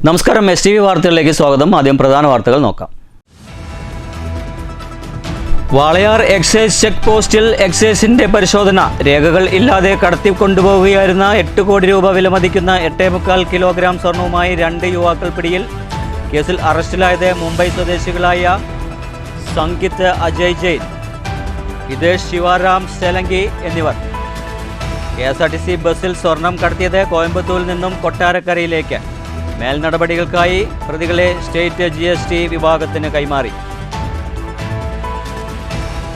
നമസ്കാരം, S T V വാർത്തകളിലേക്ക് സ്വാഗതം. ആദ്യം പ്രധാന വാർത്തകൾ നോക്കാം. വാളയാർ എക്സൈസ് ചെക്ക് പോസ്റ്റിൽ എക്സൈസിന്റെ പരിശോധന. രേഖകൾ ഇല്ലാതെ കടത്തിക്കൊണ്ടുപോവുകയായിരുന്ന 8 കോടി രൂപ വിലമതിക്കുന്ന 8.25 കിലോഗ്രാം സ്വർണവുമായി 2 യുവാക്കൾ പിടിയിൽ. കേസിൽ അറസ്റ്റിലായത് മുംബൈ സ്വദേശികളായ സംകിത് അജയ് ജെയിൻ, ഹിതേഷ് ശിവറാം സെലങ്കി എന്നിവർ. KSRTC ബസ്സിൽ സ്വർണം കടത്തിയത് കോയമ്പത്തൂരിൽ നിന്നും കൊട്ടാരക്കരയിലേക്ക്. മേൽ നടപടികൾക്കായി പ്രതികളെ സ്റ്റേറ്റ് GST വിഭാഗത്തിന് കൈമാറി.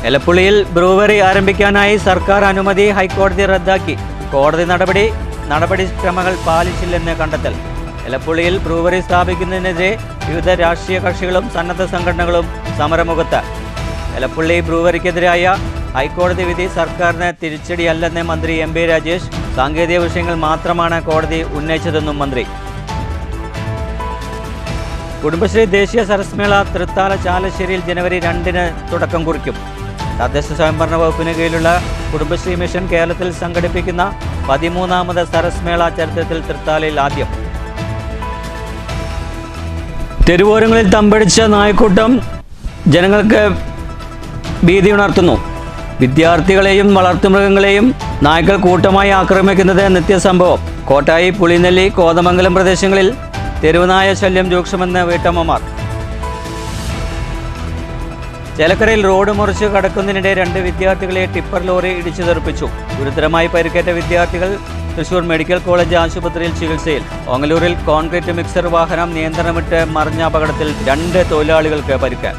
എലപ്പുള്ളിയിൽ ബ്രൂവറി ആരംഭിക്കാനായി സർക്കാർ അനുമതി ഹൈക്കോടതി റദ്ദാക്കി. കോടതി നടപടിക്രമങ്ങൾ പാലിച്ചില്ലെന്ന് കണ്ടെത്തൽ. എലപ്പുള്ളിയിൽ ബ്രൂവറി സ്ഥാപിക്കുന്നതിനെതിരെ വിവിധ രാഷ്ട്രീയ കക്ഷികളും സന്നദ്ധ സംഘടനകളും സമരമുഖത്ത്. എലപ്പുള്ളി ബ്രൂവറിക്കെതിരായ ഹൈക്കോടതി വിധി സർക്കാരിന് തിരിച്ചടിയല്ലെന്ന് മന്ത്രി MB രാജേഷ്. സാങ്കേതിക വിഷയങ്ങൾ മാത്രമാണ് കോടതി ഉന്നയിച്ചതെന്നും മന്ത്രി. കുടുംബശ്രീ ദേശീയ സരസ്മേള തൃത്താല ചാലശ്ശേരിയിൽ ജനുവരി 2-ന് തുടക്കം കുറിക്കും. തദ്ദേശ സ്വയംഭരണ വകുപ്പിന് കീഴിലുള്ള കുടുംബശ്രീ മിഷൻ കേരളത്തിൽ സംഘടിപ്പിക്കുന്ന 13ാമത് സരസ്മേള ചരിത്രത്തിൽ തൃത്താലയിൽ ആദ്യം. തെരുവോരങ്ങളിൽ തമ്പടിച്ച നായ്ക്കൂട്ടം ജനങ്ങൾക്ക് ഭീതി ഉണർത്തുന്നു. വിദ്യാർത്ഥികളെയും വളർത്തുമൃഗങ്ങളെയും നായ്ക്കൾ കൂട്ടമായി ആക്രമിക്കുന്നത് നിത്യസംഭവം. കോട്ടായി, പുളിനെല്ലി, കോതമംഗലം പ്രദേശങ്ങളിൽ തെരുവുനായ ശല്യം രൂക്ഷമെന്ന് വീട്ടമ്മമാർ. ചേലക്കരയിൽ റോഡ് മുറിച്ച് കടക്കുന്നതിനിടെ 2 വിദ്യാർത്ഥികളെ ടിപ്പർ ലോറി ഇടിച്ചു തെറിപ്പിച്ചു. ഗുരുതരമായി പരിക്കേറ്റ വിദ്യാർത്ഥികൾ തൃശൂർ മെഡിക്കൽ കോളേജ് ആശുപത്രിയിൽ ചികിത്സയിൽ. ഓങ്ങല്ലൂരിൽ കോൺക്രീറ്റ് മിക്സർ വാഹനം നിയന്ത്രണമിട്ട് മറിഞ്ഞ അപകടത്തിൽ 2 തൊഴിലാളികൾക്ക് പരിക്ക്.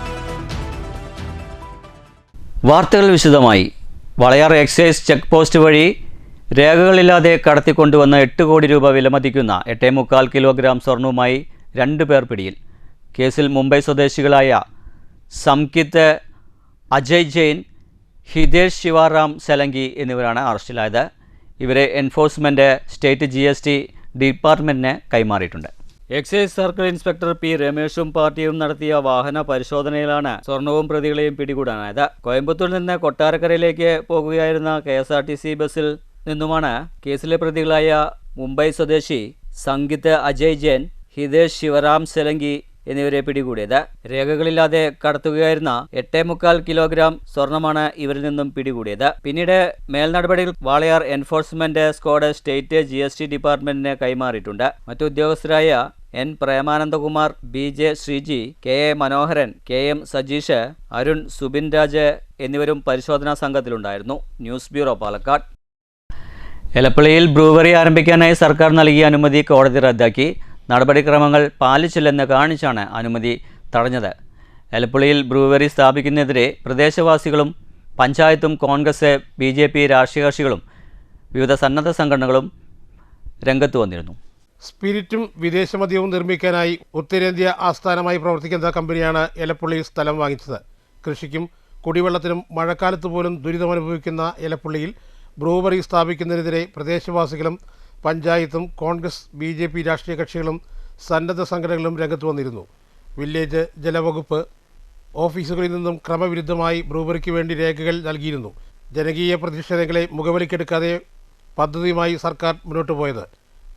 വാർത്തകൾ വിശദമായി. വാളയാർ എക്സൈസ് ചെക്ക് പോസ്റ്റ് വഴി രേഖകളില്ലാതെ കടത്തിക്കൊണ്ടുവന്ന 8 കോടി രൂപ വിലമതിക്കുന്ന 8.25 കിലോഗ്രാം സ്വർണവുമായി 2 പേർ പിടിയിൽ. കേസിൽ മുംബൈ സ്വദേശികളായ സംകിത് അജയ് ജെയിൻ, ഹിതേഷ് ശിവറാം സെലങ്കി എന്നിവരാണ് അറസ്റ്റിലായത്. ഇവരെ എൻഫോഴ്സ്മെൻറ്റ് സ്റ്റേറ്റ് GST ഡിപ്പാർട്ട്മെൻറ്റിന് കൈമാറിയിട്ടുണ്ട്. Excise circle inspector P. രമേഷും പാർട്ടിയും നടത്തിയ വാഹന പരിശോധനയിലാണ് സ്വർണവും പ്രതികളെയും പിടികൂടാനായത്. കോയമ്പത്തൂരിൽ നിന്ന് കൊട്ടാരക്കരയിലേക്ക് പോകുകയായിരുന്ന KSRTC ബസ്സിൽ നിന്നുമാണ് കേസിലെ പ്രതികളായ മുംബൈ സ്വദേശി സംകിത് അജയ് ജെയിൻ, ഹിതേഷ് ശിവറാം സെലങ്കി എന്നിവരെ പിടികൂടിയത്. രേഖകളില്ലാതെ കടത്തുകയായിരുന്ന 8.25 കിലോഗ്രാം സ്വർണമാണ് ഇവരിൽ നിന്നും പിടികൂടിയത്. പിന്നീട് മേൽനടപടികൾ Walayar enforcement squad state GST ഡിപ്പാർട്ട്മെന്റിന് കൈമാറിയിട്ടുണ്ട്. മറ്റു ഉദ്യോഗസ്ഥരായ N. പ്രേമാനന്ദകുമാർ, BJ ശ്രീജി, KA മനോഹരൻ, KM സജീഷ്, അരുൺ, സുബിൻ രാജ് എന്നിവരും പരിശോധനാ സംഘത്തിലുണ്ടായിരുന്നു. News bureau, Palakkad. എലപ്പുള്ളിയിൽ ബ്രൂവറി ആരംഭിക്കാനായി സർക്കാർ നൽകിയ അനുമതി കോടതി റദ്ദാക്കി. നടപടിക്രമങ്ങൾ പാലിച്ചില്ലെന്ന് കാണിച്ചാണ് അനുമതി തടഞ്ഞത്. എലപ്പുള്ളിയിൽ ബ്രൂവറി സ്ഥാപിക്കുന്നതിനെതിരെ പ്രദേശവാസികളും പഞ്ചായത്തും കോൺഗ്രസ്, BJP രാഷ്ട്രീയ കക്ഷികളും വിവിധ സന്നദ്ധ സംഘടനകളും രംഗത്ത് വന്നിരുന്നു. സ്പിരിറ്റും വിദേശമദ്യവും നിർമ്മിക്കാനായി ഉത്തരേന്ത്യ ആസ്ഥാനമായി പ്രവർത്തിക്കുന്ന കമ്പനിയാണ് എലപ്പുള്ളിയിൽ സ്ഥലം വാങ്ങിച്ചത്. കൃഷിക്കും കുടിവെള്ളത്തിനും മഴക്കാലത്ത് പോലും ദുരിതമനുഭവിക്കുന്ന എലപ്പുള്ളിയിൽ ബ്രൂവറി സ്ഥാപിക്കുന്നതിനെതിരെ പ്രദേശവാസികളും പഞ്ചായത്തും കോൺഗ്രസ്, BJP രാഷ്ട്രീയ കക്ഷികളും സന്നദ്ധ സംഘടനകളും രംഗത്ത് വന്നിരുന്നു. വില്ലേജ്, ജലവകുപ്പ് ഓഫീസുകളിൽ നിന്നും ക്രമവിരുദ്ധമായി ബ്രൂവറിക്ക് വേണ്ടി രേഖകൾ നൽകിയിരുന്നു. ജനകീയ പ്രതിഷേധങ്ങളെ മുഖവിലക്കെടുക്കാതെ പദ്ധതിയുമായി സർക്കാർ മുന്നോട്ട് പോയത്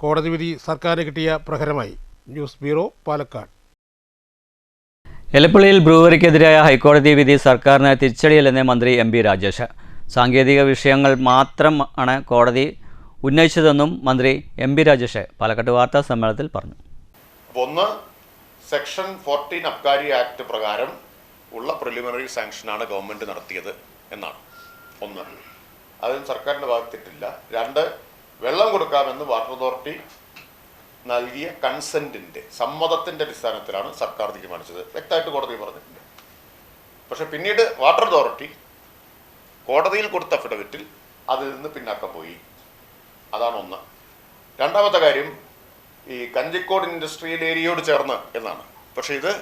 കോടതി വിധി സർക്കാരിന് കിട്ടിയ പ്രഹരമായി. News bureau, Palakkad. എലപ്പുള്ളിയിൽ ബ്രൂവറിക്കെതിരായ ഹൈക്കോടതി വിധി സർക്കാരിന് തിരിച്ചടിയല്ലെന്ന് മന്ത്രി MB രാജേഷ്. സാങ്കേതിക വിഷയങ്ങൾ മാത്രമാണ് കോടതി ഉന്നയിച്ചതെന്നും മന്ത്രി MB രാജേഷ് പാലക്കാട് വാർത്താ സമ്മേളനത്തിൽ പറഞ്ഞു. ഒന്ന്, സെക്ഷൻ 14 അബ്കാരി ആക്ട് പ്രകാരം ഉള്ള പ്രിലിമിനറി സാങ്ഷനാണ് ഗവൺമെൻറ് നടത്തിയത് എന്നാണ് ഒന്ന്. അതിന് സർക്കാരിൻ്റെ ഭാഗത്തിട്ടില്ല. 2, വെള്ളം കൊടുക്കാമെന്ന് വാട്ടർ അതോറിറ്റി നൽകിയ കൺസെൻറ്റിൻ്റെ സമ്മതത്തിൻ്റെ അടിസ്ഥാനത്തിലാണ് സർക്കാർ തീരുമാനിച്ചത്. വ്യക്തമായിട്ട് കോടതി പറഞ്ഞിട്ടുണ്ട്. പക്ഷെ പിന്നീട് വാട്ടർ അതോറിറ്റി കോടതിയിൽ കൊടുത്ത അഫിഡവിറ്റിൽ അതിൽ നിന്ന് പിന്നാക്കം പോയി. അതാണ് ഒന്ന്. രണ്ടാമത്തെ കാര്യം, ഈ കഞ്ചിക്കോട് ഇൻഡസ്ട്രിയൽ ഏരിയയോട് ചേർന്ന് എന്നാണ്. പക്ഷേ ഇത്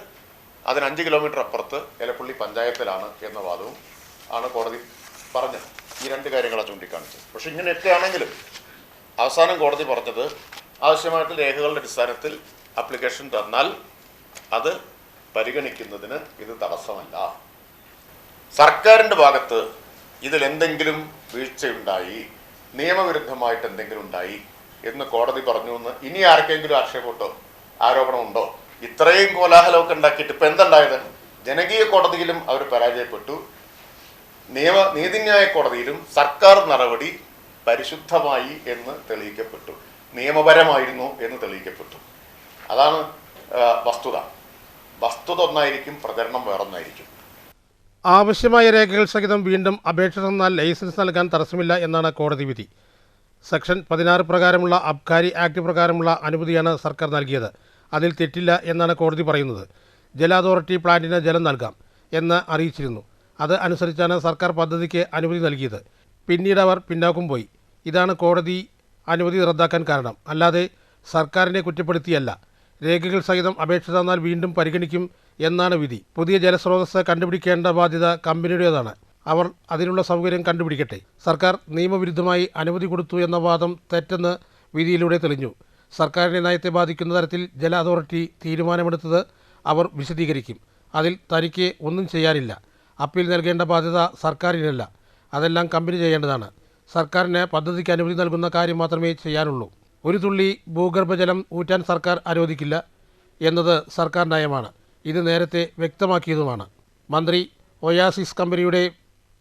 അതിന് 5 കിലോമീറ്റർ അപ്പുറത്ത് എലപ്പുള്ളി പഞ്ചായത്തിലാണ് എന്ന വാദവും ആണ് കോടതി പറഞ്ഞത്. ഈ 2 കാര്യങ്ങളാണ് ചൂണ്ടിക്കാണിച്ചത്. പക്ഷെ ഇങ്ങനെയൊക്കെ ആണെങ്കിലും അവസാനം കോടതി പറഞ്ഞത് ആവശ്യമായിട്ട് രേഖകളുടെ അടിസ്ഥാനത്തിൽ ആപ്ലിക്കേഷൻ തന്നാൽ അത് പരിഗണിക്കുന്നതിന് ഇത് തടസ്സമല്ല. സർക്കാരിൻ്റെ ഭാഗത്ത് ഇതിലെന്തെങ്കിലും വീഴ്ചയുണ്ടായി, നിയമവിരുദ്ധമായിട്ട് എന്തെങ്കിലും ഉണ്ടായി എന്ന് കോടതി പറഞ്ഞു എന്ന് ഇനി ആർക്കെങ്കിലും ആക്ഷേപമുണ്ടോ? ആരോപണമുണ്ടോ? ഇത്രയും കോലാഹലമൊക്കെ ഉണ്ടാക്കിയിട്ട് ഇപ്പം എന്തുണ്ടായത്? ജനകീയ കോടതിയിലും അവർ പരാജയപ്പെട്ടു, നീതിന്യായ കോടതിയിലും സർക്കാർ നടപടി പരിശുദ്ധമായി എന്ന് തെളിയിക്കപ്പെട്ടു, നിയമപരമായിരുന്നു എന്ന് തെളിയിക്കപ്പെട്ടു. അതാണ് വസ്തുത. വസ്തുത ഒന്നായിരിക്കും, പ്രചരണം വേറൊന്നായിരിക്കും. ആവശ്യമായ രേഖകൾ സഹിതം വീണ്ടും അപേക്ഷ തന്നാൽ ലൈസൻസ് നൽകാൻ തടസ്സമില്ല എന്നാണ് കോടതി വിധി. സെക്ഷൻ 16 പ്രകാരമുള്ള അബ്കാരി ആക്ട് പ്രകാരമുള്ള അനുമതിയാണ് സർക്കാർ നൽകിയത്. അതിൽ തെറ്റില്ല എന്നാണ് കോടതി പറയുന്നത്. ജല അതോറിറ്റി പ്ലാന്റിന് ജലം നൽകാം എന്ന് അറിയിച്ചിരുന്നു. അത് അനുസരിച്ചാണ് സർക്കാർ പദ്ധതിക്ക് അനുമതി നൽകിയത്. പിന്നീട് അവർ പിന്നാക്കം പോയി. ഇതാണ് കോടതി അനുമതി റദ്ദാക്കാൻ കാരണം, അല്ലാതെ സർക്കാരിനെ കുറ്റപ്പെടുത്തിയല്ല. രേഖകൾ സഹിതം അപേക്ഷ തന്നാൽ വീണ്ടും പരിഗണിക്കും എന്നാണ് വിധി. പുതിയ ജലസ്രോതസ് കണ്ടുപിടിക്കേണ്ട ബാധ്യത കമ്പനിയുടേതാണ്. അവർ അതിനുള്ള സൗകര്യം കണ്ടുപിടിക്കട്ടെ. സർക്കാർ നിയമവിരുദ്ധമായി അനുമതി കൊടുത്തു എന്ന വാദം തെറ്റെന്ന് വിധിയിലൂടെ തെളിഞ്ഞു. സർക്കാരിൻ്റെ നയത്തെ ബാധിക്കുന്ന തരത്തിൽ ജല അതോറിറ്റി തീരുമാനമെടുത്തത് അവർ വിശദീകരിക്കും. അതിൽ തനിക്ക് ഒന്നും ചെയ്യാനില്ല. അപ്പീൽ നൽകേണ്ട ബാധ്യത സർക്കാരിനല്ല, അതെല്ലാം കമ്പനി ചെയ്യേണ്ടതാണ്. സർക്കാരിന് പദ്ധതിക്ക് അനുമതി നൽകുന്ന കാര്യം മാത്രമേ ചെയ്യാനുള്ളൂ. ഒരു തുള്ളി ഭൂഗർഭജലം ഊറ്റാൻ സർക്കാർ അനുവദിക്കില്ല എന്നത് സർക്കാർ നയമാണ്. ഇത് നേരത്തെ വ്യക്തമാക്കിയതുമാണ്. മന്ത്രി ഒയാസിസ് കമ്പനിയുടെ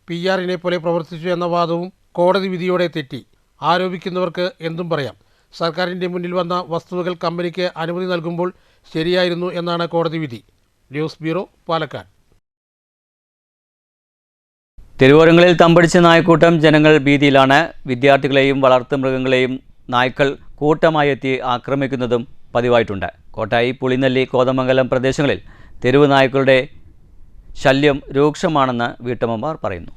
PR-നെ പോലെ പ്രവർത്തിച്ചു എന്ന വാദവും കോടതി വിധിയോടെ തെറ്റി. ആരോപിക്കുന്നവർക്ക് എന്തും പറയാം. സർക്കാരിൻ്റെ മുന്നിൽ വന്ന വസ്തുതകൾ കമ്പനിക്ക് അനുമതി നൽകുമ്പോൾ ശരിയായിരുന്നു എന്നാണ് കോടതി വിധി. News bureau, Palakkad. തെരുവോരങ്ങളിൽ തമ്പടിച്ച നായ്ക്കൂട്ടം, ജനങ്ങൾ ഭീതിയിലാണ്. വിദ്യാർത്ഥികളെയും വളർത്തുമൃഗങ്ങളെയും നായ്ക്കൾ കൂട്ടമായി എത്തി ആക്രമിക്കുന്നതും പതിവായിട്ടുണ്ട്. കോട്ടായി, പുളിനെല്ലി, കോതമംഗലം പ്രദേശങ്ങളിൽ തെരുവ് നായ്ക്കളുടെ ശല്യം രൂക്ഷമാണെന്ന് വീട്ടമ്മമാർ പറയുന്നു.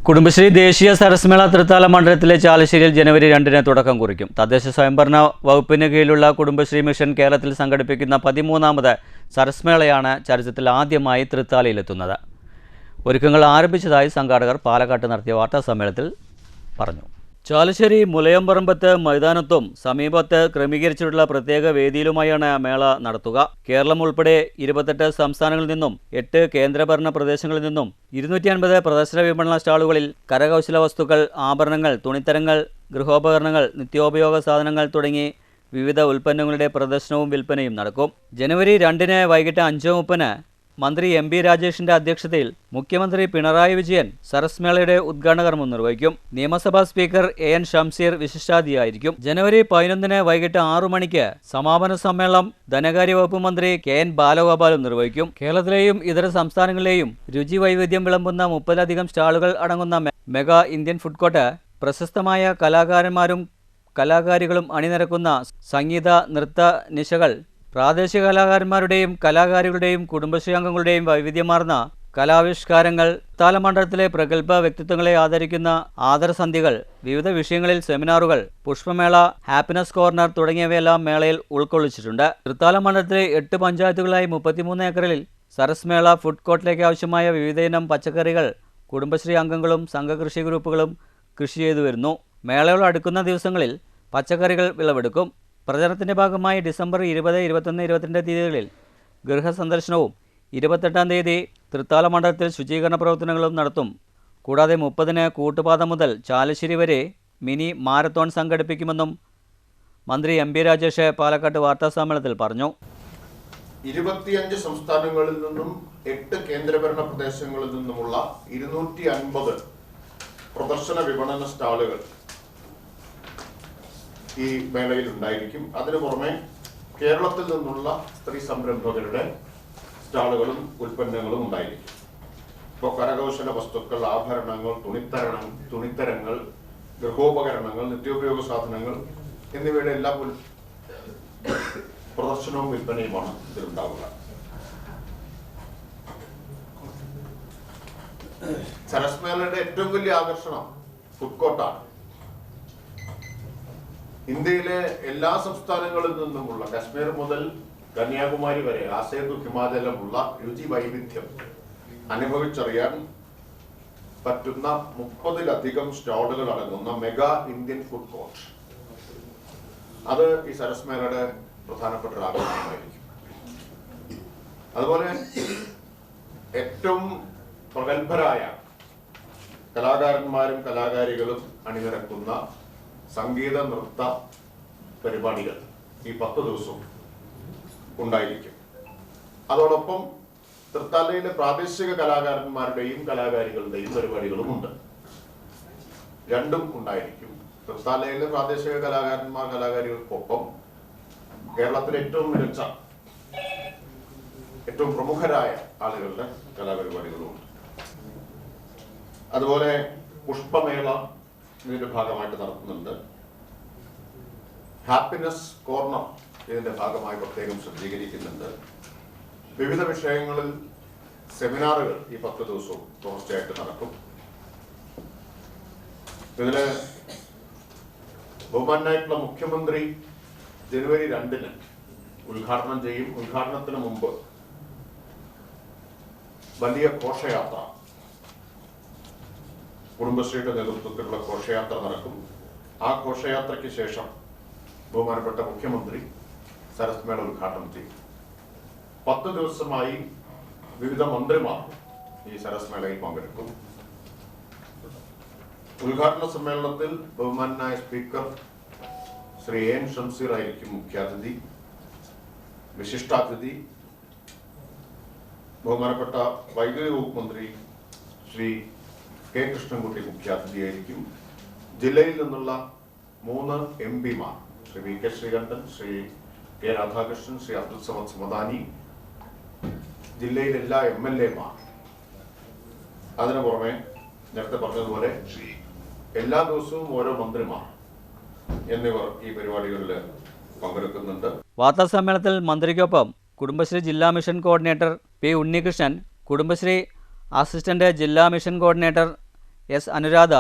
കുടുംബശ്രീ ദേശീയ സരസ്മേള തൃത്താല മണ്ഡലത്തിലെ ചാലശ്ശേരിയിൽ ജനുവരി 2-ന് തുടക്കം കുറിക്കും. തദ്ദേശ സ്വയംഭരണ വകുപ്പിന് കീഴിലുള്ള കുടുംബശ്രീ മിഷൻ കേരളത്തിൽ സംഘടിപ്പിക്കുന്ന 13ാമത് സരസ്മേളയാണ് ചരിത്രത്തിൽ ആദ്യമായി തൃത്താലയിലെത്തുന്നത്. ഒരുക്കങ്ങൾ ആരംഭിച്ചതായി സംഘാടകർ പാലക്കാട്ട് നടത്തിയ വാർത്താസമ്മേളനത്തിൽ പറഞ്ഞു. ചാലശ്ശേരി മുലയമ്പറമ്പത്ത് മൈതാനത്തും സമീപത്ത് ക്രമീകരിച്ചിട്ടുള്ള പ്രത്യേക വേദിയിലുമായാണ് മേള നടത്തുക. കേരളം ഉൾപ്പെടെ 28 സംസ്ഥാനങ്ങളിൽ നിന്നും 8 കേന്ദ്രഭരണ പ്രദേശങ്ങളിൽ നിന്നും 250 പ്രദർശന വിപണന സ്റ്റാളുകളിൽ കരകൗശല വസ്തുക്കൾ, ആഭരണങ്ങൾ, തുണിത്തരങ്ങൾ, ഗൃഹോപകരണങ്ങൾ, നിത്യോപയോഗ സാധനങ്ങൾ തുടങ്ങി വിവിധ ഉൽപ്പന്നങ്ങളുടെ പ്രദർശനവും വിൽപ്പനയും നടക്കും. ജനുവരി 2-ന് വൈകിട്ട് 5:30-ന് മന്ത്രി MP രാജേഷിന്റെ അധ്യക്ഷതയിൽ മുഖ്യമന്ത്രി പിണറായി വിജയൻ സരസ്മേളയുടെ ഉദ്ഘാടന കർമ്മം നിർവഹിക്കും. നിയമസഭാ സ്പീക്കർ AN ഷംസീർ വിശിഷ്ടാതിഥിയായിരിക്കും. ജനുവരി 11-ന് വൈകിട്ട് 6 മണിക്ക് സമാപന സമ്മേളനം ധനകാര്യ വകുപ്പ് മന്ത്രി KN ബാലഗോപാലും നിർവഹിക്കും. കേരളത്തിലെയും ഇതര സംസ്ഥാനങ്ങളിലെയും രുചി വൈവിധ്യം വിളമ്പുന്ന 30-ലധികം സ്റ്റാളുകൾ അടങ്ങുന്ന മെഗാ ഇന്ത്യൻ ഫുഡ് കോർട്ട് പ്രശസ്തമായ കലാകാരന്മാരും കലാകാരികളും അണിനിരക്കുന്ന സംഗീത നൃത്ത നിശകൾ, പ്രാദേശിക കലാകാരന്മാരുടെയും കലാകാരികളുടെയും കുടുംബശ്രീ അംഗങ്ങളുടെയും വൈവിധ്യമാർന്ന കലാവിഷ്കാരങ്ങൾ, തൃത്താലമണ്ഡലത്തിലെ പ്രഗത്ഭ വ്യക്തിത്വങ്ങളെ ആദരിക്കുന്ന ആദരസന്ധ്യകൾ, വിവിധ വിഷയങ്ങളിൽ സെമിനാറുകൾ, പുഷ്പമേള, ഹാപ്പിനെസ് കോർണർ തുടങ്ങിയവയെല്ലാം മേളയിൽ ഉൾക്കൊള്ളിച്ചിട്ടുണ്ട്. തൃത്താലമണ്ഡലത്തിലെ 8 പഞ്ചായത്തുകളായി 33 ഏക്കറിൽ സരസ്മേള ഫുഡ് കോർട്ടിലേക്ക് ആവശ്യമായ വിവിധയിനം പച്ചക്കറികൾ കുടുംബശ്രീ അംഗങ്ങളും സംഘകൃഷി ഗ്രൂപ്പുകളും കൃഷി ചെയ്തു വരുന്നു. മേളയോട് അടുക്കുന്ന ദിവസങ്ങളിൽ പച്ചക്കറികൾ വിളവെടുക്കും. പ്രചരണത്തിൻ്റെ ഭാഗമായി ഡിസംബർ 20, 21, 22 തീയതികളിൽ ഗൃഹസന്ദർശനവും 28-ാം തീയതി തൃത്താല മണ്ഡലത്തിൽ ശുചീകരണ പ്രവർത്തനങ്ങളും നടത്തും. കൂടാതെ 30-ന് കൂട്ടുപാത മുതൽ ചാലശ്ശേരി വരെ മിനി മാരത്തോൺ സംഘടിപ്പിക്കുമെന്നും മന്ത്രി MP രാജേഷ് പാലക്കാട്ട് വാർത്താസമ്മേളനത്തിൽ പറഞ്ഞു. 25 സംസ്ഥാനങ്ങളിൽ നിന്നും 8 കേന്ദ്രഭരണ പ്രദേശങ്ങളിൽ നിന്നുമുള്ള 250 പ്രദർശന വിപണന സ്റ്റാളുകൾ ഈ മേളയിൽ ഉണ്ടായിരിക്കും. അതിനു പുറമെ കേരളത്തിൽ നിന്നുള്ള സ്ത്രീ സംരംഭകരുടെ സ്റ്റാളുകളും ഉൽപ്പന്നങ്ങളും ഉണ്ടായിരിക്കും. ഇപ്പോൾ കരകൗശല വസ്തുക്കൾ, ആഭരണങ്ങൾ, തുണിത്തരങ്ങൾ, ഗൃഹോപകരണങ്ങൾ, നിത്യോപയോഗ സാധനങ്ങൾ എന്നിവയുടെ എല്ലാ പ്രദർശനവും വിൽപ്പനയുമാണ് ഇതിലുണ്ടാവുക. സരസ്മേളയുടെ ഏറ്റവും വലിയ ആകർഷണം ഫുഡ് കോർട്ടാണ്. ഇന്ത്യയിലെ എല്ലാ സംസ്ഥാനങ്ങളിൽ നിന്നുമുള്ള കശ്മീർ മുതൽ കന്യാകുമാരി വരെ ആസേതു ഹിമാചലമുള്ള രുചി വൈവിധ്യം അനുഭവിച്ചറിയാൻ പറ്റുന്ന 30-ലധികം സ്റ്റാളുകൾ അടങ്ങുന്ന മെഗാ ഇന്ത്യൻ ഫുഡ് കോർട്ട്, അത് ഈ സരസ്മേളയുടെ പ്രധാനപ്പെട്ട ഒരു ആകർഷണമായിരിക്കും. അതുപോലെ ഏറ്റവും പ്രഗത്ഭരായ കലാകാരന്മാരും കലാകാരികളും അണിനിരക്കുന്ന സംഗീത നൃത്ത പരിപാടികൾ ഈ 10 ദിവസവും ഉണ്ടായിരിക്കും. അതോടൊപ്പം തൃത്താലയിലെ പ്രാദേശിക കലാകാരന്മാരുടെയും കലാകാരികളുടെയും പരിപാടികളും ഉണ്ട്. രണ്ടും ഉണ്ടായിരിക്കും. തൃത്താലയിലെ പ്രാദേശിക കലാകാരികൾക്കൊപ്പം കേരളത്തിലെ ഏറ്റവും മികച്ച, ഏറ്റവും പ്രമുഖരായ ആളുകളുടെ കലാപരിപാടികളുമുണ്ട്. അതുപോലെ പുഷ്പമേള ഇതിന്റെ ഭാഗമായിട്ട് നടത്തുന്നുണ്ട്. ഹാപ്പിനെസ് കോർണർ ഇതിന്റെ ഭാഗമായി പ്രത്യേകം സജ്ജീകരിക്കുന്നുണ്ട്. വിവിധ വിഷയങ്ങളിൽ സെമിനാറുകൾ ഈ 10 ദിവസവും തുടർച്ചയായിട്ട് നടക്കും. ഇതില് ബഹുമാനായിട്ടുള്ള മുഖ്യമന്ത്രി ജനുവരി 2-ന് ഉദ്ഘാടനം ചെയ്യും. ഉദ്ഘാടനത്തിന് മുമ്പ് വലിയ ഘോഷയാത്ര, കുടുംബശ്രീയുടെ നേതൃത്വത്തിലുള്ള ഘോഷയാത്ര നടക്കും. ആ ഘോഷയാത്രയ്ക്ക് ശേഷം ബഹുമാനപ്പെട്ട മുഖ്യമന്ത്രി സരസ്മേള ഉദ്ഘാടനം ചെയ്യും. 10 ദിവസമായി വിവിധ മന്ത്രിമാർ ഈ സരസ്മേളയിൽ പങ്കെടുക്കും. ഉദ്ഘാടന സമ്മേളനത്തിൽ ബഹുമാനായ സ്പീക്കർ ശ്രീ എൻ ഷംസീർ ആയിരിക്കും മുഖ്യാതിഥി. വിശിഷ്ടാതിഥി ബഹുമാനപ്പെട്ട വൈദ്യുതി വകുപ്പ് മന്ത്രി ശ്രീ കെ കൃഷ്ണൻകുട്ടി മുഖ്യാതിഥിയായിരിക്കും. ജില്ലയിൽ നിന്നുള്ള 3 MP-മാർ ശ്രീ വി കെ ശ്രീകണ്ഠൻ, ശ്രീ കെ രാധാകൃഷ്ണൻ, ശ്രീ അബ്ദുൽ സമദ് സമദാനി, ജില്ലയിലെ എല്ലാ MLA-മാർ, അതിനു പുറമെ നേരത്തെ പറഞ്ഞതുപോലെ എല്ലാ ദിവസവും ഓരോ മന്ത്രിമാർ എന്നിവർ ഈ പരിപാടികളിൽ പങ്കെടുക്കുന്നുണ്ട്. വാർത്താസമ്മേളനത്തിൽ മന്ത്രിക്കൊപ്പം കുടുംബശ്രീ ജില്ലാ mission coordinator P Unnikrishnan, Kudumbashree assistant ജില്ലാ mission coordinator S Anuradha,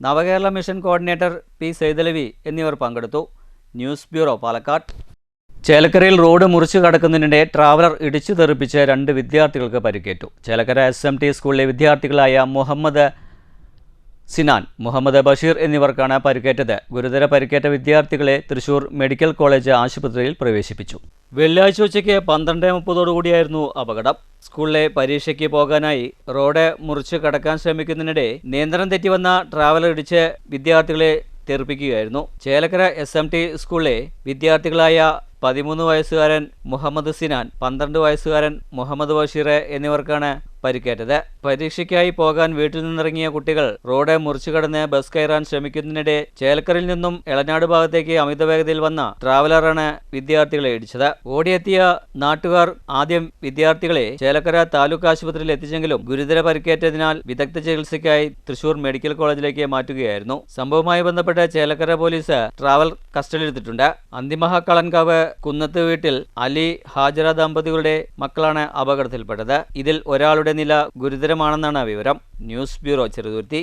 Navakerala mission coordinator P Saithalavi എന്നിവർ പങ്കെടുത്തു. News bureau, Palakkad. ചേലക്കരയിൽ റോഡ് മുറിച്ചു കടക്കുന്നതിനിടെ ട്രാവലർ ഇടിച്ചു തെറിപ്പിച്ച് 2 വിദ്യാർത്ഥികൾക്ക് പരിക്കേറ്റു. ചേലക്കര SMT സ്കൂളിലെ വിദ്യാർത്ഥികളായ മുഹമ്മദ് സിനാൻ, മുഹമ്മദ് ബഷീർ എന്നിവർക്കാണ് പരിക്കേറ്റത്. ഗുരുതര പരിക്കേറ്റ വിദ്യാർത്ഥികളെ തൃശൂർ മെഡിക്കൽ കോളേജ് ആശുപത്രിയിൽ പ്രവേശിപ്പിച്ചു. വെള്ളിയാഴ്ച ഉച്ചയ്ക്ക് 12:30 അപകടം. സ്കൂളിലെ പരീക്ഷയ്ക്ക് പോകാനായി റോഡ് മുറിച്ച് കടക്കാൻ ശ്രമിക്കുന്നതിനിടെ നിയന്ത്രണം തെറ്റിവന്ന ട്രാവലർ ഇടിച്ച് വിദ്യാർത്ഥികളെ തെറിപ്പിക്കുകയായിരുന്നു. ചേലക്കര SMT സ്കൂളിലെ വിദ്യാർത്ഥികളായ 13 വയസ്സുകാരൻ മുഹമ്മദ് സിനാൻ, 12 വയസ്സുകാരൻ മുഹമ്മദ് ബഷീർ എന്നിവർക്കാണ് പരിക്കേറ്റത്. പരീക്ഷയ്ക്കായി പോകാൻ വീട്ടിൽ നിന്നിറങ്ങിയ കുട്ടികൾ റോഡ് മുറിച്ചു കടന്ന് ബസ് കയറാൻ ശ്രമിക്കുന്നതിനിടെ ചേലക്കരയിൽ നിന്നും എളനാട് ഭാഗത്തേക്ക് അമിത വേഗതയിൽ വന്ന ട്രാവലറാണ് വിദ്യാർത്ഥികളെ ഇടിച്ചത്. ഓടിയെത്തിയ നാട്ടുകാർ ആദ്യം വിദ്യാർത്ഥികളെ ചേലക്കര താലൂക്ക് ആശുപത്രിയിൽ എത്തിച്ചെങ്കിലും ഗുരുതര പരിക്കേറ്റതിനാൽ വിദഗ്ധ ചികിത്സയ്ക്കായി തൃശൂർ മെഡിക്കൽ കോളേജിലേക്ക് മാറ്റുകയായിരുന്നു. സംഭവവുമായി ബന്ധപ്പെട്ട് ചേലക്കര പോലീസ് ട്രാവൽ കസ്റ്റഡിയിലെടുത്തിട്ടുണ്ട്. അന്തിമഹാക്കളൻകാവ് കുന്നത്ത് വീട്ടിൽ അലി ഹാജറ ദമ്പതികളുടെ മക്കളാണ് അപകടത്തിൽപ്പെട്ടത്. ഇതിൽ ഒരാളുടെ നില ഗുരുതരമാണെന്നാണ് വിവരം. News bureau, Cheruthuruthy.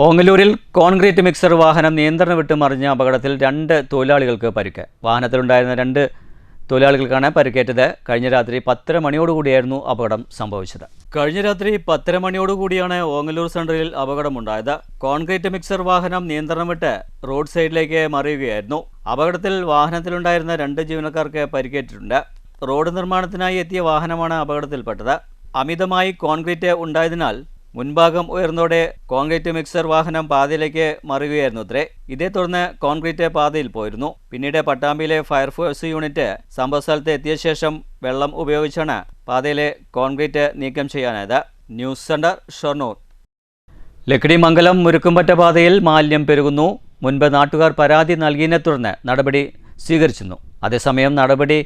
ഓങ്ങല്ലൂരിൽ കോൺക്രീറ്റ് മിക്സർ വാഹനം നിയന്ത്രണം വിട്ട് മറിഞ്ഞ അപകടത്തിൽ 2 തൊഴിലാളികൾക്ക് പരിക്ക്. വാഹനത്തിലുണ്ടായിരുന്ന 2 തൊഴിലാളികൾക്കാണ് പരിക്കേറ്റത്. കഴിഞ്ഞ രാത്രി 10:30 മണിയോടുകൂടിയായിരുന്നു അപകടം സംഭവിച്ചത്. കഴിഞ്ഞ രാത്രി 10:30 മണിയോടുകൂടിയാണ് ഓങ്ങല്ലൂർ സെൻട്രലിൽ അപകടമുണ്ടായത്. കോൺക്രീറ്റ് മിക്സർ വാഹനം നിയന്ത്രണം വിട്ട് റോഡ് സൈഡിലേക്ക് മറിയുകയായിരുന്നു. അപകടത്തിൽ വാഹനത്തിലുണ്ടായിരുന്ന 2 ജീവനക്കാർക്ക് പരിക്കേറ്റിട്ടുണ്ട്. റോഡ് നിർമ്മാണത്തിനായി എത്തിയ വാഹനമാണ് അപകടത്തിൽപ്പെട്ടത്. അമിതമായി കോൺക്രീറ്റ് ഉണ്ടായതിനാൽ മുൻഭാഗം ഉയർന്നോടെ കോൺക്രീറ്റ് മിക്സർ വാഹനം പാതയിലേക്ക് മറിയുകയായിരുന്നു അത്രേ. ഇതേ തുടർന്ന് കോൺക്രീറ്റ് പാതയിൽ പോയിരുന്നു. പിന്നീട് പട്ടാമ്പിയിലെ ഫയർഫോഴ്സ് യൂണിറ്റ് സംഭവസ്ഥലത്ത് എത്തിയ ശേഷം വെള്ളം ഉപയോഗിച്ചാണ് പാതയിലെ കോൺക്രീറ്റ് നീക്കം ചെയ്യാനായത്. News centre, Shoranur. ലക്കിടി മംഗലം മുരുക്കുംപറ്റ പാതയിൽ മാലിന്യം പെരുകുന്നു. മുൻപ് നാട്ടുകാർ പരാതി നൽകിയതിനെ തുടർന്ന് നടപടി സ്വീകരിച്ചിരുന്നു. അതേസമയം നടപടി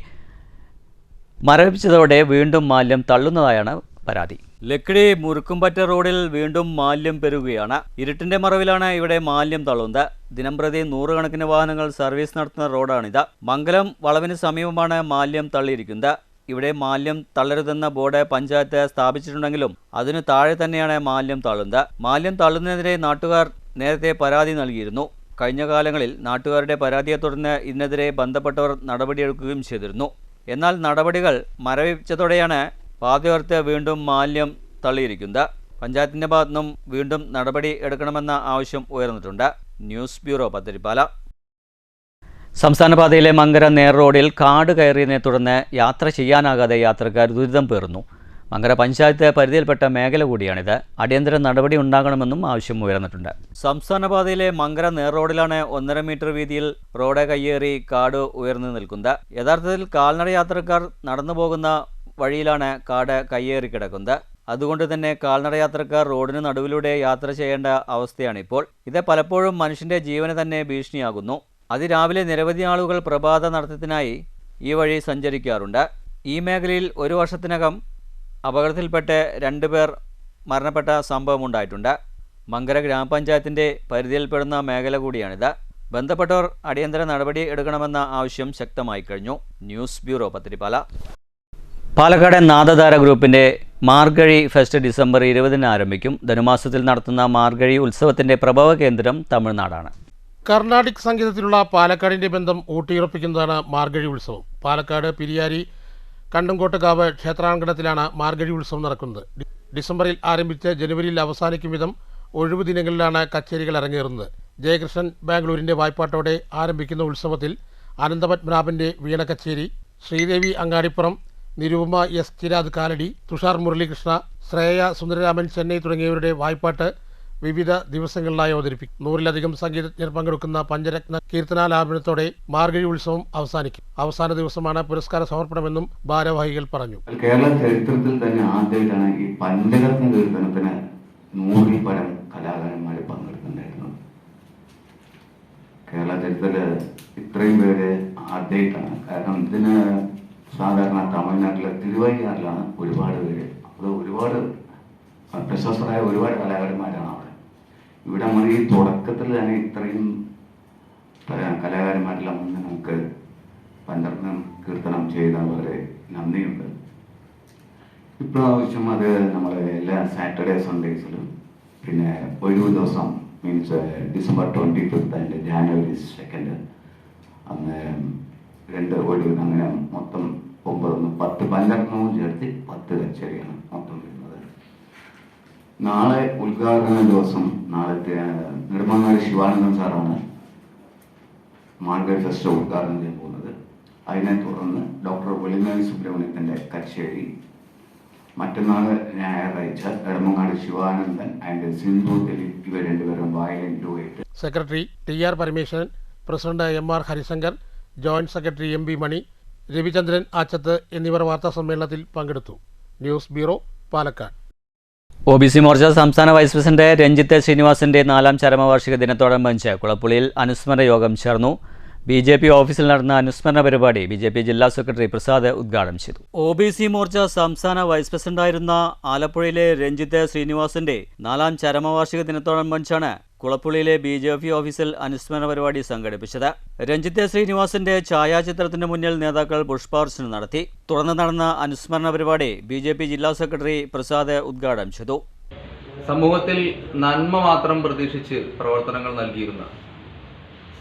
മരവിപ്പിച്ചതോടെ വീണ്ടും മാലിന്യം തള്ളുന്നതായാണ് പരാതി. ലക്കിടി മുരുക്കുംപറ്റ റോഡിൽ വീണ്ടും മാലിന്യം പെരുകുകയാണ്. ഇരുട്ടിന്റെ മറവിലാണ് ഇവിടെ മാലിന്യം തള്ളുന്നത്. ദിനംപ്രതി 100 കണക്കിന് വാഹനങ്ങൾ സർവീസ് നടത്തുന്ന റോഡാണിത്. മംഗലം വളവിന് സമീപമാണ് മാലിന്യം തള്ളിയിരിക്കുന്നത്. ഇവിടെ മാലിന്യം തള്ളരുതെന്ന ബോർഡ് പഞ്ചായത്ത് സ്ഥാപിച്ചിട്ടുണ്ടെങ്കിലും അതിനു താഴെ തന്നെയാണ് മാലിന്യം തള്ളുന്നത്. മാലിന്യം തള്ളുന്നതിനെതിരെ നാട്ടുകാർ നേരത്തെ പരാതി നൽകിയിരുന്നു. കഴിഞ്ഞ കാലങ്ങളിൽ നാട്ടുകാരുടെ പരാതിയെ തുടർന്ന് ഇതിനെതിരെ ബന്ധപ്പെട്ടവർ നടപടിയെടുക്കുകയും ചെയ്തിരുന്നു. എന്നാൽ നടപടികൾ മരവിപ്പിച്ചതോടെയാണ് പാതയോർത്ത് വീണ്ടും മാലിന്യം തള്ളിയിരിക്കുന്നത്. പഞ്ചായത്തിൻ്റെ ഭാഗത്തുനിന്നും വീണ്ടും നടപടി എടുക്കണമെന്ന ആവശ്യം ഉയർന്നിട്ടുണ്ട്. News bureau, Pathirippala. സംസ്ഥാന പാതയിലെ മങ്കര നേർ റോഡിൽ കാട് കയറിയതിനെ തുടർന്ന് യാത്ര ചെയ്യാനാകാതെ യാത്രക്കാർ ദുരിതം പേറുന്നു. മങ്കര പഞ്ചായത്ത് പരിധിയിൽപ്പെട്ട മേഖല കൂടിയാണിത്. അടിയന്തര നടപടി ഉണ്ടാകണമെന്നും ആവശ്യം ഉയർന്നിട്ടുണ്ട്. സംസ്ഥാന പാതയിലെ മങ്കര നേർ റോഡിലാണ് 1.5 മീറ്റർ വീതിയിൽ റോഡ് കയ്യേറി കാട് ഉയർന്നു നിൽക്കുന്നത്. യഥാർത്ഥത്തിൽ കാൽനട യാത്രക്കാർ നടന്നു പോകുന്ന വഴിയിലാണ് കാട് കയ്യേറി കിടക്കുന്നത്. അതുകൊണ്ട് തന്നെ കാൽനട യാത്രക്കാർ റോഡിന് നടുവിലൂടെ യാത്ര ചെയ്യേണ്ട അവസ്ഥയാണിപ്പോൾ. ഇത് പലപ്പോഴും മനുഷ്യന്റെ ജീവന് തന്നെ ഭീഷണിയാകുന്നു. അതിരാവിലെ നിരവധി ആളുകൾ പ്രഭാത നടത്തത്തിനായി ഈ വഴി സഞ്ചരിക്കാറുണ്ട്. ഈ മേഖലയിൽ 1 വർഷത്തിനകം അപകടത്തിൽപ്പെട്ട് 2 പേർ മരണപ്പെട്ട സംഭവമുണ്ടായിട്ടുണ്ട്. മങ്കര ഗ്രാമപഞ്ചായത്തിൻ്റെ പരിധിയിൽപ്പെടുന്ന മേഖല കൂടിയാണിത്. ബന്ധപ്പെട്ടവർ അടിയന്തര നടപടി എടുക്കണമെന്ന ആവശ്യം ശക്തമായി കഴിഞ്ഞു. News bureau, Pathirippala. പാലക്കാട് നാദധാര ഗ്രൂപ്പിൻ്റെ മാർഗഴി ഫെസ്റ്റ് ഡിസംബർ 20-ന് ആരംഭിക്കും. ധനുമാസത്തിൽ നടത്തുന്ന മാർഗഴി ഉത്സവത്തിൻ്റെ പ്രഭവ കേന്ദ്രം തമിഴ്നാടാണ്. കർണാടിക് സംഗീതത്തിലുള്ള പാലക്കാടിൻ്റെ ബന്ധം ഊട്ടിയുറപ്പിക്കുന്നതാണ് മാർഗഴി ഉത്സവം. പാലക്കാട് പിരിയാരി കണ്ടംകോട്ടുകാവ് ക്ഷേത്രാങ്കണത്തിലാണ് മാർഗഴി ഉത്സവം നടക്കുന്നത്. ഡിസംബറിൽ ആരംഭിച്ച് ജനുവരിയിൽ അവസാനിക്കും വിധം ഒഴിവു ദിനങ്ങളിലാണ് കച്ചേരികൾ അരങ്ങേറുന്നത്. ജയകൃഷ്ണൻ ബാംഗ്ലൂരിൻ്റെ വായ്പാട്ടോടെ ആരംഭിക്കുന്ന ഉത്സവത്തിൽ അനന്തപത്മനാഭൻ്റെ വീണ കച്ചേരി, ശ്രീദേവി അങ്ങാടിപ്പുറം, നിരുപമ എസ് ചിരാദ് കാലടി, തുഷാർ മുരളീകൃഷ്ണ, ശ്രേയ സുന്ദരരാമൻ ചെന്നൈ തുടങ്ങിയവരുടെ വായ്പാട്ട് വിവിധ ദിവസങ്ങളിലായി അവതരിപ്പിക്കും. 100-ലധികം സംഗീതജ്ഞർ പങ്കെടുക്കുന്ന പഞ്ചരത്ന കീർത്തനാലാപനത്തോടെ മാർഗഴി ഉത്സവം അവസാനിക്കും. അവസാന ദിവസമാണ് പുരസ്കാര സമർപ്പണമെന്നും ഭാരവാഹികൾ പറഞ്ഞു. കേരള ചരിത്രത്തിൽ തന്നെ ആദ്യമായിട്ടാണ് ഈ പഞ്ചരത്ന കീർത്തനത്തിന് 100-ൽ പരം കലാകാരന്മാർ പങ്കെടുക്കുന്നുണ്ടായിരുന്നത്. കേരള ചരിത്രത്തിൽ ഇത്രയും പേര് ആദ്യമായിട്ടാണ്. കാരണം ഇതിന് സാധാരണ തമിഴ്നാട്ടിലെ തിരുവയ്യാറിലാണ് ഒരുപാട് പേര്, അത് ഒരുപാട് പ്രശസ്തരായ ഒരുപാട് കലാകാരന്മാരാണ് അവിടെ. ഇവിടെ നമ്മൾ ഈ തുടക്കത്തിൽ തന്നെ ഇത്രയും കലാകാരന്മാരെല്ലാം മുന്നേ നമുക്ക് പഞ്ചരത്നം കീർത്തനം ചെയ്താൽ വളരെ നന്ദിയുണ്ട്. ഇപ്രാവശ്യം അത് നമ്മൾ എല്ലാ സാറ്റർഡേ സൺഡേസിലും, പിന്നെ ഒഴിവു ദിവസം മീൻസ് ഡിസംബർ 25 ആൻഡ് ജാനുവരി 2 അന്ന് 2 ഒഴിവ്, അങ്ങനെ മൊത്തം 9, 10 പഞ്ചരത്നവും ചേർത്ത് 10 കച്ചേരിയാണ് മൊത്തം വരുന്നത്. നാളെ ഉദ്ഘാടന ദിവസം, നാളത്തെ നെടുമങ്ങാട് ശിവാനന്ദൻ സാറാണ് മാർഗഴി ഫെസ്റ്റ് ഉദ്ഘാടനം ചെയ്യാൻ പോകുന്നത്. അതിനെ തുടർന്ന് ഡോക്ടർ വെളിമേൽ സുബ്രഹ്മണ്യത്തിൻ്റെ കച്ചേരി, മറ്റന്നാൾ ഞായറാഴ്ച നെടുമങ്ങാട് ശിവാനന്ദൻ ആൻഡ് സിന്ധു ദിലീപ് ഇവർ 2 പേരും violin duet. Secretary TR Parameswaran, president MR Harishankar, joint secretary MB മണി, രവിചന്ദ്രൻ ആച്ചത്ത് എന്നിവർ വാർത്താ സമ്മേളനത്തിൽ പങ്കെടുത്തു. News bureau, Palakkad. OBC Morcha സംസ്ഥാന വൈസ് പ്രസിഡന്റ് രഞ്ജിത്ത് ശ്രീനിവാസിന്റെ 4ാം ചരമവാർഷിക ദിനത്തോടനുബന്ധിച്ച് കുളപ്പുള്ളിയിൽ അനുസ്മരണ യോഗം ചേർന്നു. BJP ഓഫീസിൽ നടന്ന അനുസ്മരണ പരിപാടി BJP ജില്ലാ സെക്രട്ടറി പ്രസാദ് ഉദ്ഘാടനം ചെയ്തു. OBC മോർച്ച സംസ്ഥാന വൈസ് പ്രസിഡന്റായിരുന്ന ആലപ്പുഴയിലെ രഞ്ജിത്ത് ശ്രീനിവാസിന്റെ 4ാം ചരമവാർഷിക ദിനത്തോടനുബന്ധിച്ചാണ് കുളപ്പുള്ളിയിലെ BJP ഓഫീസിൽ അനുസ്മരണ പരിപാടി സംഘടിപ്പിച്ചത്. രഞ്ജിത്ത് ശ്രീനിവാസിന്റെ ഛായാചിത്രത്തിന് മുന്നിൽ നേതാക്കൾ പുഷ്പാർച്ചന നടത്തി. തുടർന്ന് നടന്ന അനുസ്മരണ പരിപാടി BJP ജില്ലാ സെക്രട്ടറി പ്രസാദ് ഉദ്ഘാടനം ചെയ്തു. സമൂഹത്തിൽ നന്മ മാത്രം പ്രതീക്ഷിച്ച് പ്രവർത്തനങ്ങൾ നൽകിയിരുന്ന,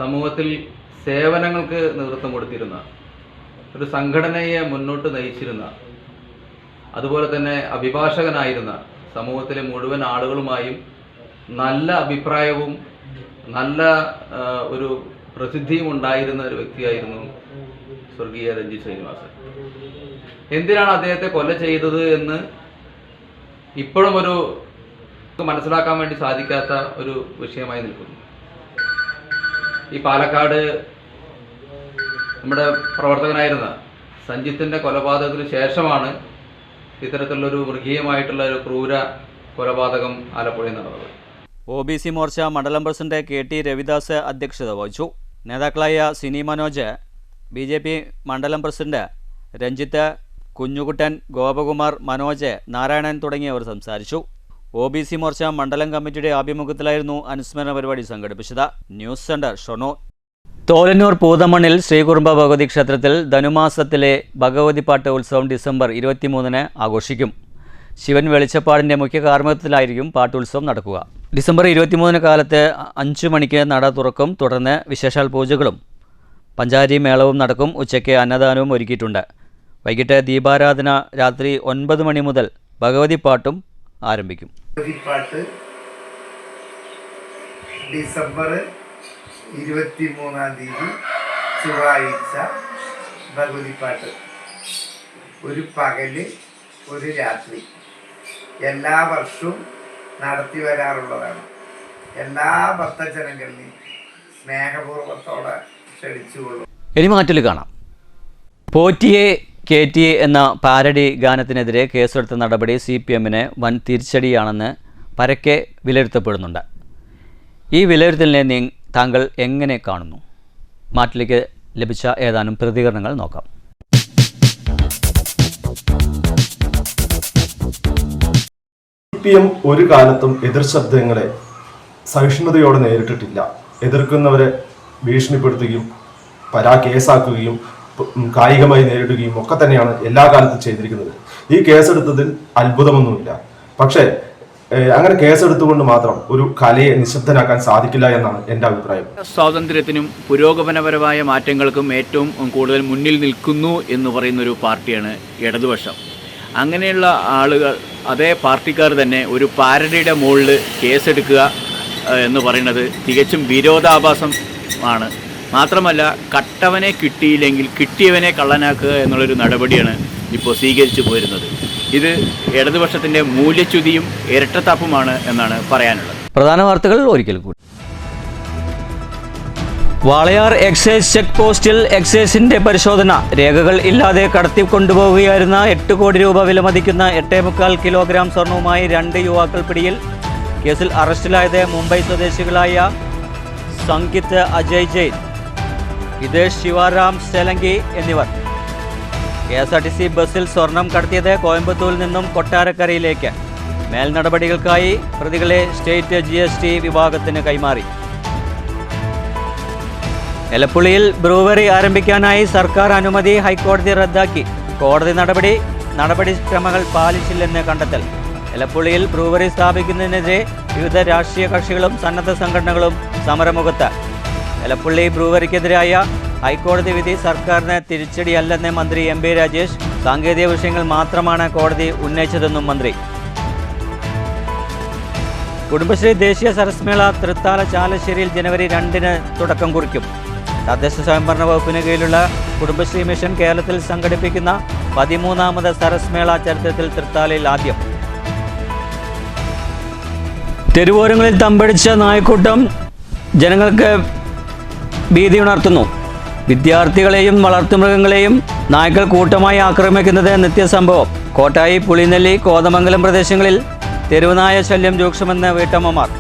സമൂഹത്തിൽ സേവനങ്ങൾക്ക് നേതൃത്വം കൊടുത്തിരുന്ന ഒരു സംഘടനയെ മുന്നോട്ട് നയിച്ചിരുന്ന, അതുപോലെ തന്നെ അഭിഭാഷകനായിരുന്ന, സമൂഹത്തിലെ മുഴുവൻ ആളുകളുമായും നല്ല അഭിപ്രായവും നല്ല ഒരു പ്രസിദ്ധിയും ഉണ്ടായിരുന്ന ഒരു വ്യക്തിയായിരുന്നു സ്വർഗീയ രഞ്ജിത്ത് ശ്രീനിവാസൻ. എന്തിനാണ് അദ്ദേഹത്തെ കൊല ചെയ്തത് എന്ന് ഇപ്പോഴും ഒരു മനസ്സിലാക്കാൻ വേണ്ടി സാധിക്കാത്ത ഒരു വിഷയമായി നിൽക്കുന്നു. ഈ പാലക്കാട് നമ്മുടെ പ്രവർത്തകനായിരുന്ന സഞ്ജിത്തിൻ്റെ കൊലപാതകത്തിന് ശേഷമാണ് ഇത്തരത്തിലുള്ളൊരു മൃഗീയമായിട്ടുള്ള ഒരു ക്രൂര കൊലപാതകം ആലപ്പുഴയിൽ നടന്നത്. OBC മോർച്ച മണ്ഡലം പ്രസിഡന്റ് KT രവിദാസ് അധ്യക്ഷത വഹിച്ചു. നേതാക്കളായ സിനി മനോജ്, BJP മണ്ഡലം പ്രസിഡന്റ് രഞ്ജിത്ത്, കുഞ്ഞുകുട്ടൻ, ഗോപകുമാർ, മനോജ്, നാരായണൻ തുടങ്ങിയവർ സംസാരിച്ചു. OBC മോർച്ച മണ്ഡലം കമ്മിറ്റിയുടെ ആഭിമുഖ്യത്തിലായിരുന്നു അനുസ്മരണ പരിപാടി സംഘടിപ്പിച്ചത്. News centre, Shoranur. തോലന്നൂർ പൂതമണ്ണിൽ ശ്രീകുറുമ്പ ഭഗവതി ക്ഷേത്രത്തിൽ ധനുമാസത്തിലെ ഭഗവതിപ്പാട്ട് ഉത്സവം ഡിസംബർ 23-ന് ആഘോഷിക്കും. ശിവൻ വെളിച്ചപ്പാടിൻ്റെ മുഖ്യ കാർമ്മികത്വത്തിലായിരിക്കും പാട്ടുത്സവം നടക്കുക. ഡിസംബർ 23-ന് കാലത്ത് 5 മണിക്ക് നട തുറക്കും. തുടർന്ന് വിശേഷാൽ പൂജകളും പഞ്ചാരി മേളവും നടക്കും. ഉച്ചയ്ക്ക് അന്നദാനവും ഒരുക്കിയിട്ടുണ്ട്. വൈകിട്ട് ദീപാരാധന. രാത്രി 9 മണി മുതൽ ഭഗവതിപ്പാട്ടും ആരംഭിക്കും. ഡിസംബർ 23-ാം തീയതി ചൊവ്വാഴ്ച ഭഗവതിപ്പാട്ട്. ഒരു പകല് ഒരു രാത്രി എല്ലാ വർഷവും നടത്തി വരാറുള്ളതാണ്. എല്ലാ ഭക്തജനങ്ങളിലും സ്നേഹപൂർവ്വത്തോടെ ക്ഷണിച്ചുകൊള്ളും. ഇനി മാറ്റിൽ കാണാം. പോറ്റിയെ കേറ്റിയെ എന്ന പാരഡി ഗാനത്തിനെതിരെ കേസെടുത്ത നടപടി CPM-ന് വൻ തിരിച്ചടിയാണെന്ന് പരക്കെ വിലയിരുത്തപ്പെടുന്നുണ്ട്. ഈ വിലയിരുത്തലിനെ താങ്കൾ എങ്ങനെ കാണുന്നു? മാറ്റിലേക്ക് ലഭിച്ച ഏതാനും പ്രതികരണങ്ങൾ നോക്കാം. CPM ഒരു കാലത്തും എതിർ ശബ്ദങ്ങളെ സഹിഷ്ണുതയോടെ നേരിട്ടിട്ടില്ല. എതിർക്കുന്നവരെ ഭീഷണിപ്പെടുത്തുകയും കേസാക്കുകയും കായികമായി നേരിടുകയും ഒക്കെ തന്നെയാണ് എല്ലാ കാലത്തും ചെയ്തിരിക്കുന്നത്. ഈ കേസെടുത്തതിൽ അത്ഭുതമൊന്നുമില്ല. പക്ഷേ അങ്ങനെ കേസെടുത്തുകൊണ്ട് മാത്രം ഒരു കലയെ നിശബ്ദനാക്കാൻ സാധിക്കില്ല എന്നാണ് എൻ്റെ അഭിപ്രായം. സ്വാതന്ത്ര്യത്തിനും പുരോഗമനപരമായ മാറ്റങ്ങൾക്കും ഏറ്റവും കൂടുതൽ മുന്നിൽ നിൽക്കുന്നു എന്ന് പറയുന്നൊരു പാർട്ടിയാണ് ഇടതുപക്ഷം. അങ്ങനെയുള്ള ആളുകൾ, അതേ പാർട്ടിക്കാർ തന്നെ ഒരു പാരഡിയുടെ മുകളിൽ കേസെടുക്കുക എന്ന് പറയുന്നത് തികച്ചും വിരോധാഭാസം ആണ്. മാത്രമല്ല, കട്ടവനെ കിട്ടിയില്ലെങ്കിൽ കിട്ടിയവനെ കള്ളനാക്കുക എന്നുള്ളൊരു നടപടിയാണ് ഇപ്പോൾ സ്വീകരിച്ചു പോരുന്നത്. ഇത് ഇടതുപക്ഷത്തിൻ്റെ മൂല്യച്യുതിയും ഇരട്ടത്താപ്പുമാണ് എന്നാണ് പറയാനുള്ളത്. പ്രധാന വാർത്തകൾ ഒരിക്കൽ കൂടി. വാളയാർ എക്സൈസ് ചെക്ക് പോസ്റ്റിൽ എക്സൈസിന്റെ പരിശോധന. രേഖകൾ ഇല്ലാതെ കടത്തിക്കൊണ്ടുപോവുകയായിരുന്ന 8 കോടി രൂപ വിലമതിക്കുന്ന 8.25 കിലോഗ്രാം സ്വർണവുമായി 2 യുവാക്കൾ പിടിയിൽ. കേസിൽ അറസ്റ്റിലായത് മുംബൈ സ്വദേശികളായ സംഗീത് അജയ് ജെയിൻ, ഹിതേഷ് ശിവറാം സെലങ്കി എന്നിവർ. KSRTC ബസ്സിൽ സ്വർണം കടത്തിയത് കോയമ്പത്തൂരിൽ നിന്നും കൊട്ടാരക്കരയിലേക്ക്. മേൽ നടപടികൾക്കായി പ്രതികളെ സ്റ്റേറ്റ് GST വിഭാഗത്തിന് കൈമാറി. എലപ്പുള്ളിയിൽ ബ്രൂവറി ആരംഭിക്കാനായി സർക്കാർ അനുമതി ഹൈക്കോടതി റദ്ദാക്കി. കോടതി നടപടിക്രമങ്ങൾ പാലിച്ചില്ലെന്ന് കണ്ടെത്തൽ. എലപ്പുള്ളിയിൽ ബ്രൂവറി സ്ഥാപിക്കുന്നതിനെതിരെ വിവിധ രാഷ്ട്രീയ കക്ഷികളും സന്നദ്ധ സംഘടനകളും സമരമുഖത്ത്. എലപ്പുള്ളി ബ്രൂവറിക്കെതിരായ ഹൈക്കോടതി വിധി സർക്കാരിന് തിരിച്ചടിയല്ലെന്ന് മന്ത്രി MB രാജേഷ്. സാങ്കേതിക വിഷയങ്ങൾ മാത്രമാണ് കോടതി ഉന്നയിച്ചതെന്നും മന്ത്രി. കുടുംബശ്രീ ദേശീയ സരസ്മേള തൃത്താല ചാലശ്ശേരിയിൽ ജനുവരി 2-ന് തുടക്കം കുറിക്കും. തദ്ദേശ സ്വയംഭരണ വകുപ്പിന് കീഴിലുള്ള കുടുംബശ്രീ മിഷൻ കേരളത്തിൽ സംഘടിപ്പിക്കുന്ന 13ാമത് സരസ്മേള ചരിത്രത്തിൽ തൃത്താലയിൽ ആദ്യം. തെരുവോരങ്ങളിൽ തമ്പടിച്ച നായ്ക്കൂട്ടം ജനങ്ങൾക്ക് ഭീതി ഉണർത്തുന്നു. വിദ്യാർത്ഥികളെയും വളർത്തുമൃഗങ്ങളെയും നായ്ക്കൾ കൂട്ടമായി ആക്രമിക്കുന്നത് നിത്യസംഭവം. കോട്ടായി, പുളിനെല്ലി, കോതമംഗലം പ്രദേശങ്ങളിൽ തെരുവുനായ ശല്യം രൂക്ഷമെന്ന് വീട്ടമ്മമാർ.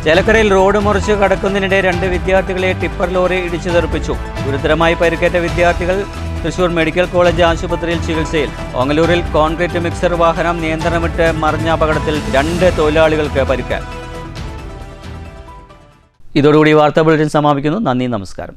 ചേലക്കരയിൽ റോഡ് മുറിച്ച് കടക്കുന്നതിനിടെ 2 വിദ്യാർത്ഥികളെ ടിപ്പർ ലോറി ഇടിച്ചു തെറിപ്പിച്ചു. ഗുരുതരമായി പരിക്കേറ്റ വിദ്യാർത്ഥികൾ തൃശൂർ മെഡിക്കൽ കോളേജ് ആശുപത്രിയിൽ ചികിത്സയിൽ. ഓങ്ങല്ലൂരിൽ കോൺക്രീറ്റ് മിക്സർ വാഹനം നിയന്ത്രണമിട്ട് മറിഞ്ഞ അപകടത്തിൽ 2 തൊഴിലാളികൾക്ക് പരിക്ക്. ഇതോടുകൂടി വാർത്താ ബുള്ളറ്റിൻ സമാപിക്കുന്നു. നന്ദി, നമസ്കാരം.